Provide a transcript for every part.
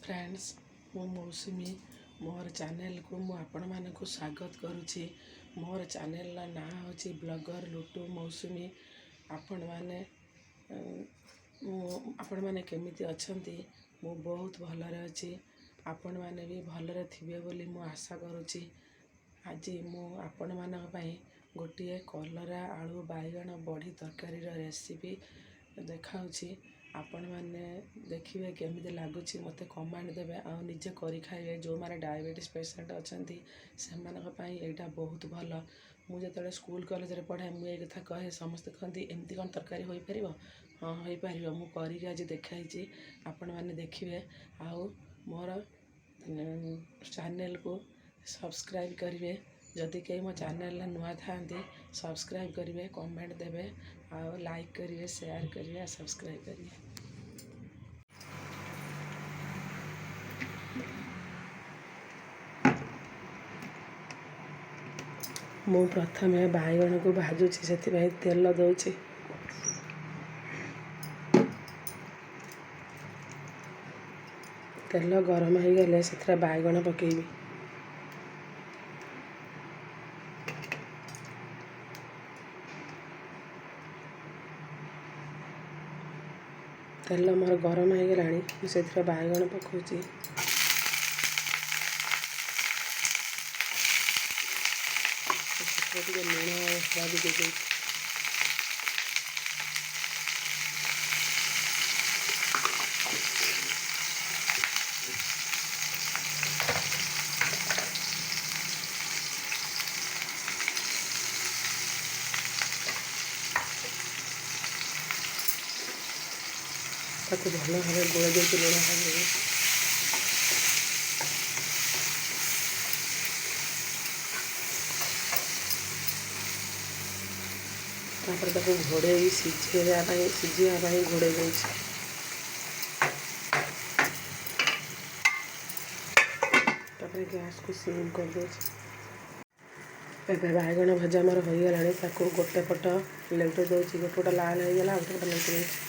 Friends मु मौसुमी मोर channel को मु आपण मानक स्वागत करुच्ची। मोर चैनल ना हूँ ब्लॉगर लुटू मौसुमी। आपण मैंने केमिति अच्छी मु बहुत भलरे अच्छी। आपण मैंने भी भलरे थिबे बोली मु आशा करुच्ची। आज मु आपण मानक पई गोटे कलरा आलू बाइगण बड़ी तरकारी रेसिपी देखाऊँची। आपण मैंने देखिए केमिति लगुच मत कमेंट देवे आ निजे करी खाइबे। जो माने डायबिटीज पेशेंट अच्छी से यहाँ बहुत भल। मुझे जो स्कूल कॉलेज रे पढ़े मुझे कथा कहे समस्ते कहती एमती कौन तरकारी हो पार। हाँ हो पार मुझे आज देखाई। आपण मैंने देखिए आउ मोर चैनल को सब्सक्राइब करेंगे। जदि कहीं मो चैनल नुआ था सब्सक्राइब करेंगे, कमेंट देवे, आउ लाइक करेंगे, शेयर करेंगे, सब्सक्राइब करेंगे। मु प्रथमे बाइगण को भाजुची से तेल दौची। तेल गरम हो गले से बाइगण पकेबी। तेल मोर गरम हो गलानी से बाइगण पकाउची। लुण हल्दी देदेई ताको भल भाव गोल देती लुण हल्दी घोड़े सिझा घोड़े गैस को सीम कर दे। बाइगण भजा मोर हो गला गोटे पट लेउटे दूसरी गोटे पट लाल हो गला गोटे पट लेउटे दूसरी।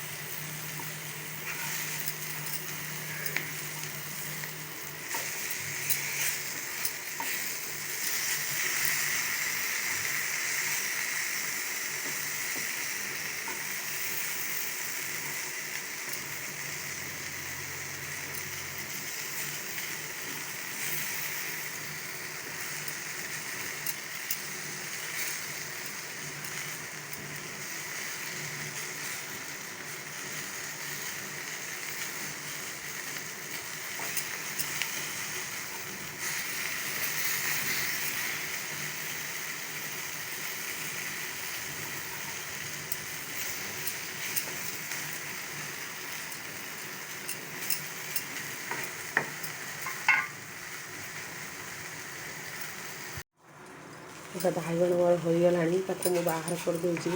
बाइगण मोर हो गला मुझे बाहर कर दूची।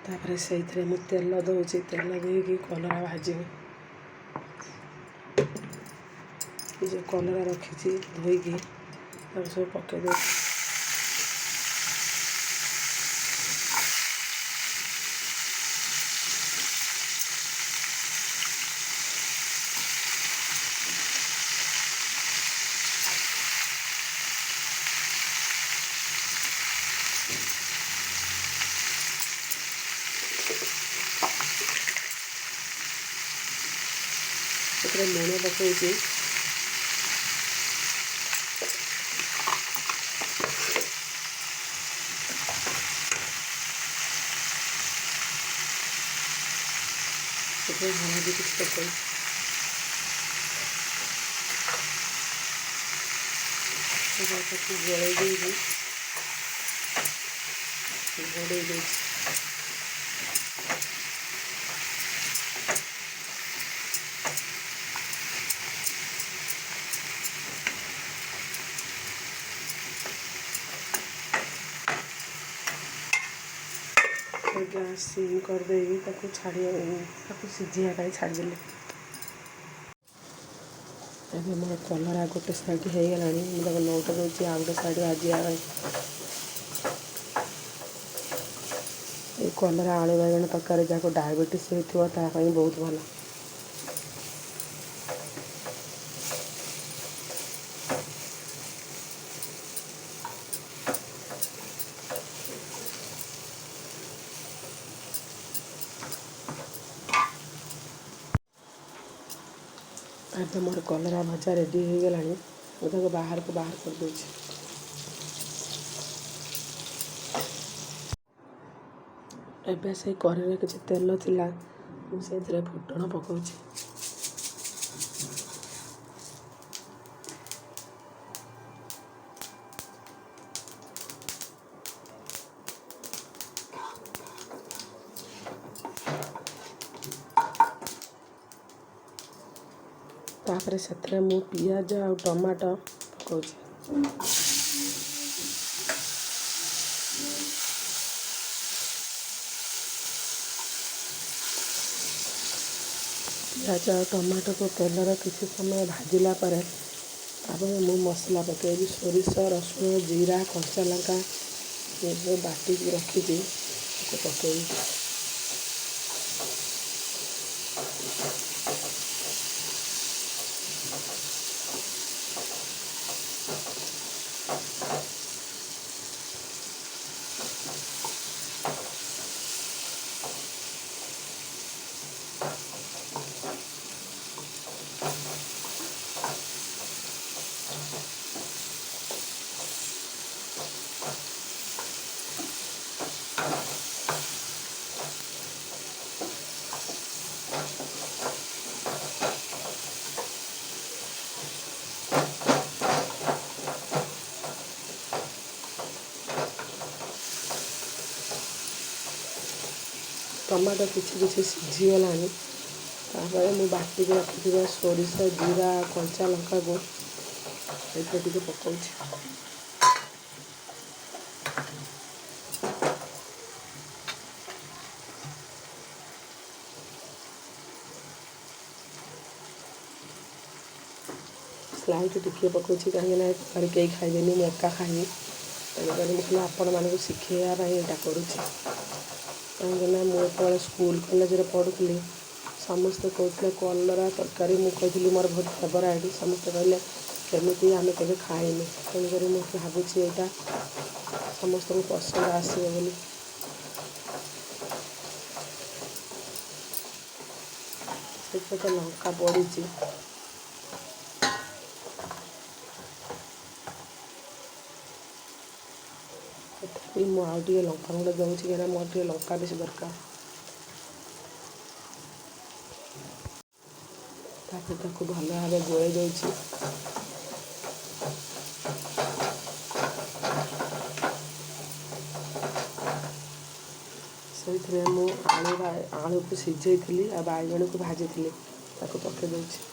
तापर से तेल दूची तेल देकी कलरा भाजी जो कलरा रखी धोईकी सब पके दे। लुण पकई हल्दी कुछ पकई गोड़े घोड़े दे। गैस सीम कर दे सिझा छाड़देली। अभी मोर कलरा गोटे साइड हो गला मुझे नौट दूसरी आ गए साइड भाजा कलरा आलू बाइगण तरकारी जहाँ डायबिटीज होता बहुत भल। ଏବେ ମୋର କଲରା ଭଜା ରେଡ଼ି ହୋଇଗଲାଣି। ମୁଁ ତାକୁ ବାହାର କରିଦେଉଛି। ଏବେ ସେଇ କଢ଼େଇରେ କିଛି ତେଲ ଥିଲା, ମୁଁ ସେଇଥିରେ ଫୁଟଣ ପକାଉଛି। ତାପରେ ସେଥିରେ ମୁଁ ପିଆଜ ଆଉ ଟମାଟୋ ପକାଉଛି। ପିଆଜ ଆଉ ଟମାଟୋକୁ ତେଲରେ କିଛି ସମୟ ଭାଜିଲା ପରେ ତାପରେ ମୁଁ ମସଲା ପକାଇବି। ସୋରିଷ, ରସୁଣ, ଜିରା, କଞ୍ଚା ଲଙ୍କା ଏବେ ବାଟିକି ରଖିଛି ତାକୁ ପକାଇବି। ଟମାଟୋ କିଛି ସିଝିଗଲାଣି। ତାପରେ ମୁଁ ବାଟିକି ରଖିଥିବା ସୋରିଷ, ଜିରା, କଞ୍ଚା ଲଙ୍କାକୁ ଏଥିରେ ଟିକେ ପକାଉଛି। ସ୍ଲାଇଟ୍ ଟିକେ ପକାଉଛି, କାହିଁକିନା ଘରେ କେହି ଖାଇବେନି, ମୁଁ ଏକା ଖାଇବି। ତେଣୁକରି ମୁଁ ଖାଲି ଆପଣମାନଙ୍କୁ ଶିଖାଇବା ପାଇଁ ଏଇଟା କରୁଛି। କାହିଁକିନା ମୁଁ ଯେତେବେଳେ ସ୍କୁଲ କଲେଜରେ ପଢ଼ୁଥିଲି ସମସ୍ତେ କହୁଥିଲେ କଲରା ତରକାରୀ, ମୁଁ କହିଥିଲି ମୋର ବହୁତ ଫେଭରାଇଟ୍। ସମସ୍ତେ କହିଲେ କେମିତି, ଆମେ କେବେ ଖାଇନି। ତେଣୁକରି ମୁଁ ଭାବୁଛି ଏଇଟା ସମସ୍ତଙ୍କୁ ପସନ୍ଦ ଆସିବ ବୋଲି। ସେଥିରେ ତ ଲଙ୍କା ପଡ଼ିଛି। ତଥାପି ମୁଁ ଆଉ ଟିକେ ଲଙ୍କା ଗୁଣ୍ଡ ଦେଉଛି, କାହିଁକିନା ମୋର ଟିକେ ଲଙ୍କା ବେଶୀ ଦରକାର। ତାପରେ ତାକୁ ଭଲ ଭାବେ ଗୋଳେଇ ଦେଉଛି। ସେଇଥିରେ ମୁଁ ଆଳୁକୁ ସିଝେଇଥିଲି ଆଉ ବାଇଗଣକୁ ଭାଜିଥିଲି, ତାକୁ ପକାଇ ଦେଉଛି।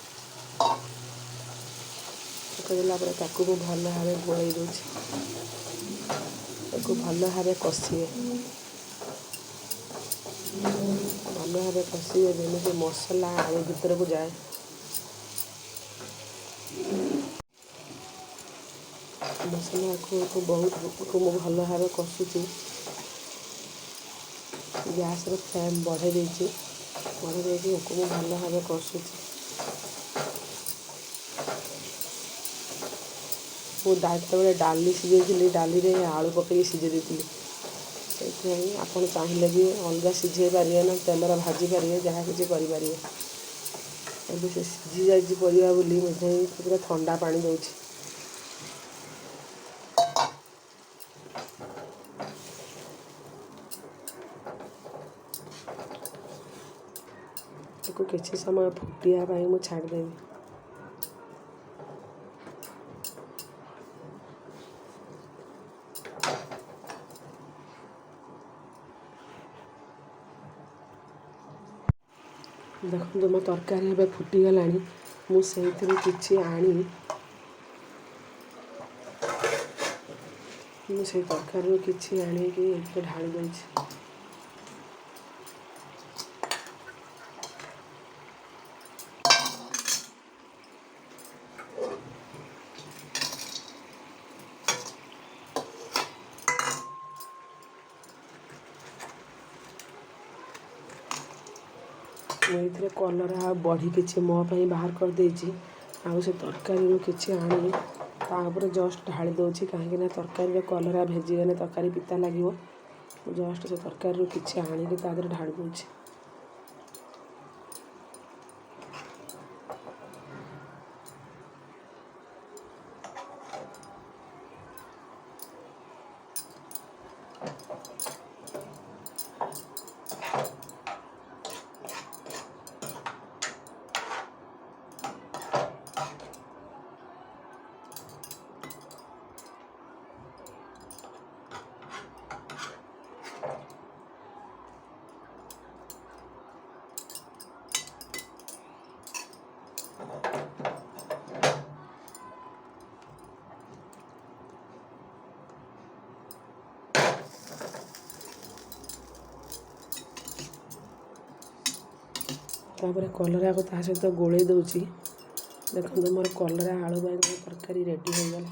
ପକାଇଦେଲା ପରେ ତାକୁ ମୁଁ ଭଲ ଭାବେ ଗୋଳେଇ ଦେଉଛି। ତାକୁ ଭଲ ଭାବେ କଷିବେ। ଭଲ ଭାବେ କଷିବେ ଯେମିତି ମସଲା ଆଳୁ ଭିତରକୁ ଯାଏ। ମସଲାକୁ ମୁଁ ଭଲ ଭାବେ କଷୁଛି। ଗ୍ୟାସ୍ର ଫ୍ଲେମ୍ ବଢ଼େଇ ଦେଇକି ୟାକୁ ମୁଁ ଭଲ ଭାବେ କଷୁଛି। ମୁଁ ଯେତେବେଳେ ଡାଲି ସିଝେଇଥିଲି, ଡାଲିରେ ଆଳୁ ପକାଇକି ସିଝେଇ ଦେଇଥିଲି। ସେଥିପାଇଁ ଆପଣ ଚାହିଁଲେ ବି ଅଲଗା ସିଝେଇ ପାରିବେ, ନା ତେଲରେ ଭାଜି ପାରିବେ, ଯାହା କିଛି କରିପାରିବେ। ଏବେ ସେ ସିଝି ଯାଇଛି ପରିବା ବୋଲି ମୁଁ ସେଥିରେ ଥଣ୍ଡା ପାଣି ଦେଉଛି। ତାକୁ କିଛି ସମୟ ଫୁଟିବା ପାଇଁ ମୁଁ ଛାଡ଼ିଦେବି। ଦେଖନ୍ତୁ ମୋ ତରକାରୀ ଏବେ ଫୁଟିଗଲାଣି। ମୁଁ ସେଇଥିରୁ କିଛି ଆଣି ସେଇ ତରକାରୀରୁ କିଛି ଆଣିକି ଏଥିରେ ଢାଳି ଦେଉଛି। ମୁଁ ଏଥିରେ କଲରା ଆଉ ବଢ଼ି କିଛି ମୋ ପାଇଁ ବାହାର କରିଦେଇଛି। ଆଉ ସେ ତରକାରୀରୁ କିଛି ଆଣି ତା ଉପରେ ଜଷ୍ଟ ଢାଳି ଦେଉଛି, କାହିଁକିନା ତରକାରୀରେ କଲରା ଭେଜିଗଲେ ତରକାରୀ ପିତା ଲାଗିବ। ମୁଁ ଜଷ୍ଟ ସେ ତରକାରୀରୁ କିଛି ଆଣିକି ତା ଦେହରେ ଢାଳି ଦେଉଛି। तापर कलराको ता सहित गोले दूची। देखो मोर कलरा आलू बाइगण तरकारी रेडी हो गला।